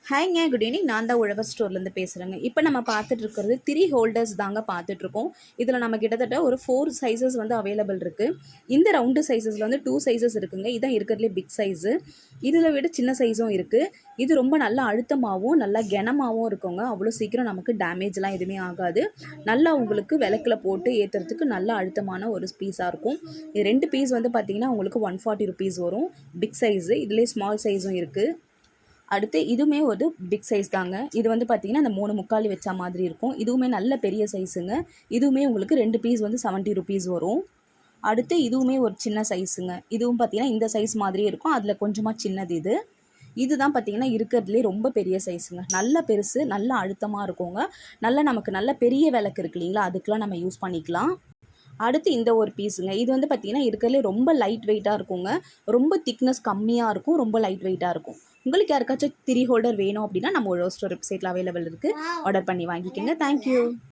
ஹாய்ங்க, good evening. நான் தான் உழவர் ஸ்டோர்லேருந்து பேசுகிறேங்க. இப்போ நம்ம பார்த்துட்டு இருக்கிறது 3 ஹோல்டர்ஸ் தாங்க பார்த்துட்ருக்கோம். இதில் நம்ம கிட்டத்தட்ட ஒரு 4 சைஸஸ் வந்து அவைலபிள் இருக்குது. இந்த ரவுண்டு சைஸஸில் வந்து 2 சைஸஸ் இருக்குங்க. இதான் இருக்கிறதுலே பிக் சைஸு. இதில் விட சின்ன சைஸும் இருக்குது. இது ரொம்ப நல்லா அழுத்தமாகவும் நல்லா கனமாகவும் இருக்குங்க. அவ்வளோ சீக்கிரம் நமக்கு டேமேஜ்லாம் எதுவுமே ஆகாது. நல்லா உங்களுக்கு விளக்கில் போட்டு ஏற்றுறதுக்கு நல்ல அழுத்தமான ஒரு பீஸாக இருக்கும். இது 2 பீஸ் வந்து பார்த்திங்கன்னா உங்களுக்கு 140 ருபீஸ் வரும். Big size. இதிலே ஸ்மால் சைஸும் இருக்குது. அடுத்து இதுவுமே ஒரு பிக் சைஸ் தாங்க. இது வந்து பார்த்திங்கன்னா அந்த 3 முக்காலி வச்ச மாதிரி இருக்கும். இதுவுமே நல்ல பெரிய சைஸுங்க. இதுவுமே உங்களுக்கு 2 பீஸ் வந்து 70 ருபீஸ் வரும். அடுத்து இதுவுமே ஒரு சின்ன சைஸுங்க. இதுவும் பார்த்திங்கன்னா இந்த சைஸ் மாதிரியே இருக்கும். அதில் கொஞ்சமாக சின்னது இது. இதுதான் பார்த்திங்கன்னா இருக்கிறதுலே ரொம்ப பெரிய சைஸுங்க. நல்ல பெருசு, நல்ல அழுத்தமாக இருக்குங்க. நமக்கு நல்ல பெரிய விளக்கு இருக்கு இல்லைங்களா, அதுக்கெலாம் நம்ம யூஸ் பண்ணிக்கலாம். அடுத்து இந்த ஒரு பீஸுங்க. இது வந்து பார்த்திங்கன்னா இருக்கிறதுலே ரொம்ப லைட் வெயிட்டாக இருக்குங்க. ரொம்ப திக்னஸ் கம்மியாக இருக்கும். ரொம்ப லைட் வெயிட்டாக இருக்கும். உங்களுக்கு யாருக்காச்சும் 3 ஹோல்டர் வேணும் அப்படின்னா நம்ம உழவர் ஸ்டோர் வெப்சைட்டில் அவைலபிள் இருக்குது. ஆர்டர் பண்ணி வாங்கிக்கோங்க. தேங்க்யூ.